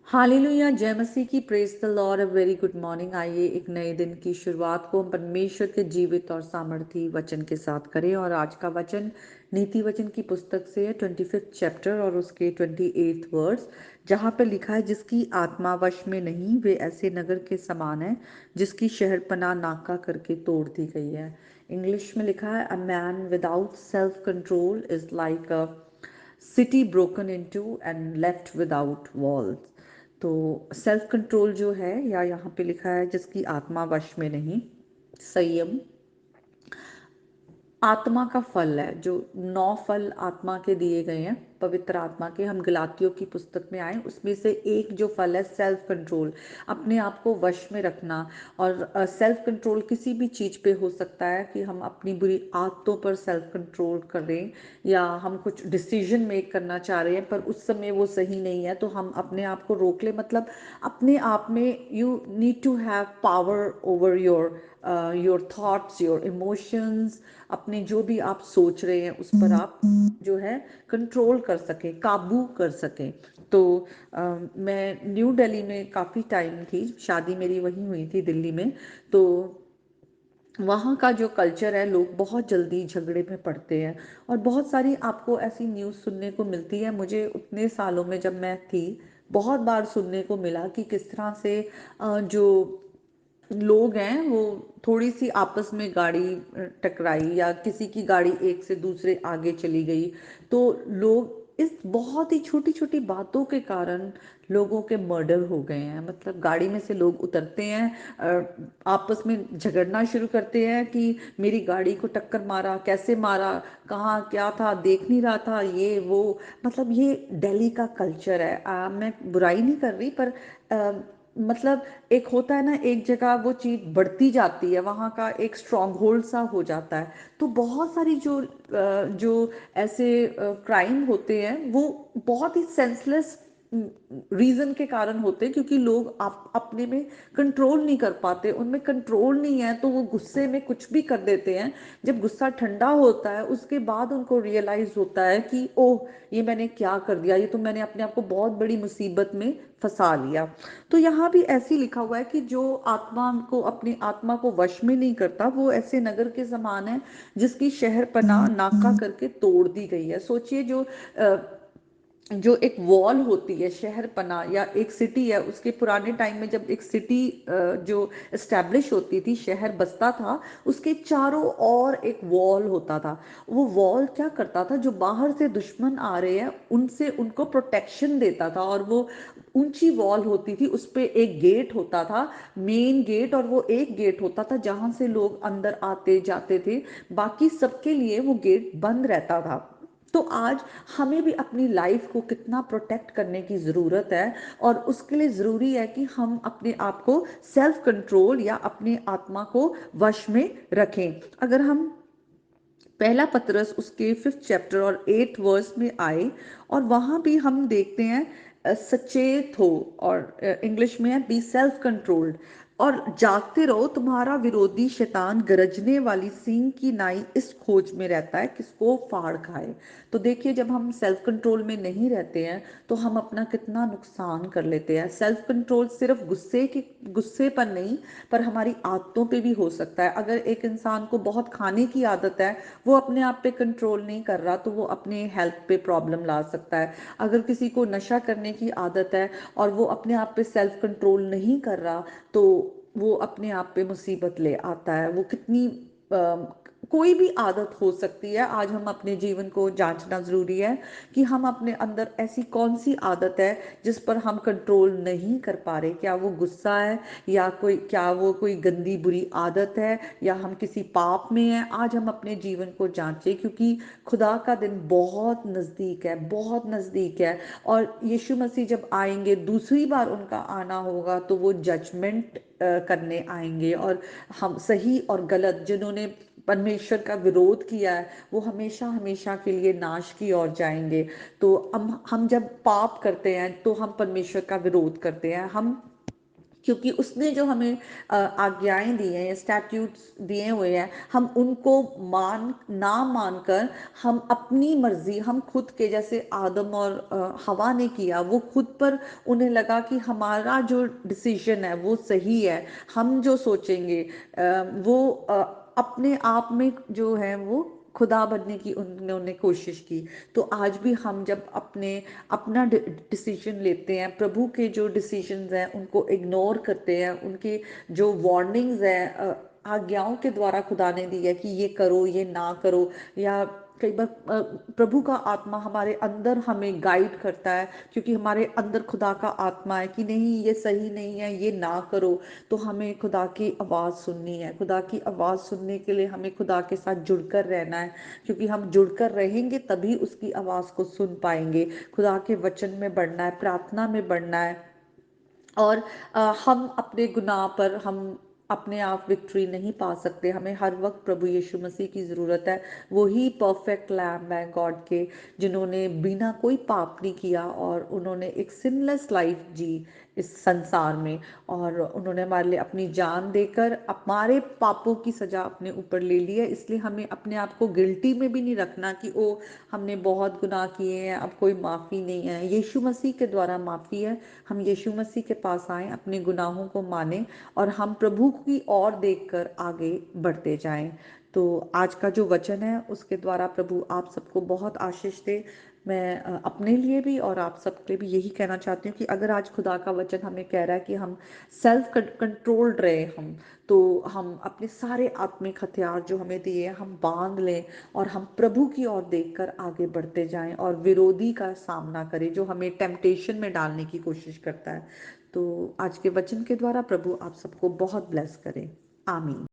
Hallelujah, जय मसीह की, praise the Lord. A very good morning. आइए एक नए दिन की शुरुआत को हम परमेश्वर के जीवित और सामर्थी वचन के साथ करें। और आज का वचन नीति वचन की पुस्तक से है, 25th चैप्टर और उसके 28th वर्ड्स, जहाँ पे लिखा है, जिसकी आत्मा वश में नहीं वे ऐसे नगर के समान है जिसकी शहरपनाह नाका करके तोड़ दी गई है। इंग्लिश में लिखा है, a man without self control is like a city broken into and left without walls. तो सेल्फ कंट्रोल जो है, या यहाँ पे लिखा है जिसकी आत्मा वश में नहीं, संयम आत्मा का फल है। जो 9 फल आत्मा के दिए गए हैं, पवित्र आत्मा के, हम गलातियों की पुस्तक में आए, उसमें से एक जो फल है सेल्फ कंट्रोल, अपने आप को वश में रखना। और सेल्फ कंट्रोल किसी भी चीज़ पे हो सकता है कि हम अपनी बुरी आदतों पर सेल्फ कंट्रोल करें, या हम कुछ डिसीजन मेक करना चाह रहे हैं पर उस समय वो सही नहीं है, तो हम अपने आप को रोक ले। मतलब अपने आप में you need to have power over your thoughts, your emotions. अपने जो भी आप सोच रहे हैं उस पर आप जो है कंट्रोल कर सकें, काबू कर सकें। तो मैं न्यू दिल्ली में काफ़ी टाइम थी, शादी मेरी वहीं हुई थी दिल्ली में। तो वहाँ का जो कल्चर है, लोग बहुत जल्दी झगड़े में पड़ते हैं, और बहुत सारी आपको ऐसी न्यूज़ सुनने को मिलती है। मुझे उतने सालों में जब मैं थी, बहुत बार सुनने को मिला कि किस तरह से जो लोग हैं वो थोड़ी सी आपस में गाड़ी टकराई, या किसी की गाड़ी एक से दूसरे आगे चली गई, तो लोग इस बहुत ही छोटी छोटी बातों के कारण लोगों के मर्डर हो गए हैं। मतलब गाड़ी में से लोग उतरते हैं, आपस में झगड़ना शुरू करते हैं कि मेरी गाड़ी को टक्कर मारा, कैसे मारा, कहाँ क्या था, देख नहीं रहा था, ये वो। मतलब ये दिल्ली का कल्चर है। मैं बुराई नहीं कर रही, पर मतलब एक होता है ना, एक जगह वो चीज़ बढ़ती जाती है, वहाँ का एक स्ट्रॉन्ग होल्ड सा हो जाता है। तो बहुत सारी जो ऐसे क्राइम होते हैं, वो बहुत ही सेंसलेस रीजन के कारण होते हैं, क्योंकि लोग अपने में कंट्रोल नहीं कर पाते, उनमें कंट्रोल नहीं है, तो वो गुस्से में कुछ भी कर देते हैं। जब गुस्सा ठंडा होता है, उसके बाद उनको रियलाइज होता है कि ओह, ये मैंने क्या कर दिया, ये तो मैंने अपने आप को बहुत बड़ी मुसीबत में फंसा लिया। तो यहाँ भी ऐसे ही लिखा हुआ है कि जो आत्मा को, अपनी आत्मा को वश में नहीं करता, वो ऐसे नगर के समान है जिसकी शहर पनाह नाका करके तोड़ दी गई है। सोचिए, जो एक वॉल होती है, शहर पना या एक सिटी है, उसके पुराने टाइम में जब एक सिटी जो इस्टेब्लिश होती थी, शहर बसता था, उसके चारों ओर एक वॉल होता था। वो वॉल क्या करता था, जो बाहर से दुश्मन आ रहे हैं उनसे उनको प्रोटेक्शन देता था। और वो ऊंची वॉल होती थी, उस पे एक गेट होता था, मेन गेट, और वो एक गेट होता था जहां से लोग अंदर आते जाते थे। बाकी सबके लिए वो गेट बंद रहता था। तो आज हमें भी अपनी लाइफ को कितना प्रोटेक्ट करने की ज़रूरत है, और उसके लिए ज़रूरी है कि हम अपने आप को सेल्फ कंट्रोल या अपनी आत्मा को वश में रखें। अगर हम पहला पतरस उसके 5th चैप्टर और 8th वर्स में आए, और वहाँ भी हम देखते हैं, सचेत हो, और इंग्लिश में है, बी सेल्फ कंट्रोल्ड, और जागते रहो, तुम्हारा विरोधी शैतान गरजने वाली सिंह की नाई इस खोज में रहता है किसको फाड़ खाए। तो देखिए, जब हम सेल्फ कंट्रोल में नहीं रहते हैं तो हम अपना कितना नुकसान कर लेते हैं। सेल्फ कंट्रोल सिर्फ गुस्से पर नहीं, पर हमारी आदतों पे भी हो सकता है। अगर एक इंसान को बहुत खाने की आदत है, वो अपने आप पे कंट्रोल नहीं कर रहा, तो वो अपने हेल्थ पे प्रॉब्लम ला सकता है। अगर किसी को नशा करने की आदत है और वो अपने आप पे सेल्फ कंट्रोल नहीं कर रहा, तो वो अपने आप पे मुसीबत ले आता है। वो कितनी कोई भी आदत हो सकती है। आज हम अपने जीवन को जांचना ज़रूरी है कि हम अपने अंदर ऐसी कौन सी आदत है जिस पर हम कंट्रोल नहीं कर पा रहे। क्या वो गुस्सा है, या क्या वो कोई गंदी बुरी आदत है, या हम किसी पाप में हैं। आज हम अपने जीवन को जांचें, क्योंकि खुदा का दिन बहुत नज़दीक है, बहुत नज़दीक है। और यीशु मसीह जब आएंगे, दूसरी बार उनका आना होगा, तो वो जजमेंट करने आएंगे, और हम सही और गलत, जिन्होंने परमेश्वर का विरोध किया है, वो हमेशा हमेशा के लिए नाश की ओर जाएंगे। तो हम जब पाप करते हैं तो हम परमेश्वर का विरोध करते हैं। हम क्योंकि उसने जो हमें आज्ञाएं दी हैं या स्टैट्यूट्स दिए हुए हैं, हम उनको ना मानकर हम अपनी मर्जी, हम खुद के, जैसे आदम और हवा ने किया, वो खुद पर उन्हें लगा कि हमारा जो डिसीजन है वो सही है, हम जो सोचेंगे वो अपने आप में जो है वो खुदा बनने की उन्होंने कोशिश की। तो आज भी हम जब अपना डिसीजन लेते हैं, प्रभु के जो डिसीजंस हैं उनको इग्नोर करते हैं, उनके जो वार्निंग्स हैं आज्ञाओं के द्वारा खुदा ने दी है कि ये करो ये ना करो, या कई बार प्रभु का आत्मा हमारे अंदर हमें गाइड करता है, क्योंकि हमारे अंदर खुदा का आत्मा है कि नहीं ये सही नहीं है, ये ना करो। तो हमें खुदा की आवाज़ सुननी है, खुदा की आवाज़ सुनने के लिए हमें खुदा के साथ जुड़कर रहना है, क्योंकि हम जुड़कर रहेंगे तभी उसकी आवाज़ को सुन पाएंगे। खुदा के वचन में बढ़ना है, प्रार्थना में बढ़ना है। और हम अपने गुनाह पर हम अपने आप विक्ट्री नहीं पा सकते, हमें हर वक्त प्रभु यीशु मसीह की ज़रूरत है। वही परफेक्ट लैम्ब है गॉड के, जिन्होंने बिना कोई पाप नहीं किया और उन्होंने एक सिनलेस लाइफ जी इस संसार में, और उन्होंने हमारे लिए अपनी जान देकर हमारे पापों की सज़ा अपने ऊपर ले ली है। इसलिए हमें अपने आप को गिल्टी में भी नहीं रखना कि ओ हमने बहुत गुनाह किए हैं, अब कोई माफ़ी नहीं है। यीशु मसीह के द्वारा माफ़ी है। हम यीशु मसीह के पास आएं, अपने गुनाहों को मानें और हम प्रभु की ओर देखकर आगे बढ़ते जाएं। तो आज का जो वचन है उसके द्वारा प्रभु आप सबको बहुत आशीष दे। मैं अपने लिए भी और आप सबके लिए भी यही कहना चाहती हूँ कि अगर आज खुदा का वचन हमें कह रहा है कि हम सेल्फ कंट्रोल्ड रहे, हम तो हम अपने सारे आत्मिक हथियार जो हमें दिए हम बांध लें और हम प्रभु की ओर देखकर आगे बढ़ते जाएं और विरोधी का सामना करें जो हमें टेम्पटेशन में डालने की कोशिश करता है। तो आज के वचन के द्वारा प्रभु आप सबको बहुत ब्लेस करें। आमीन।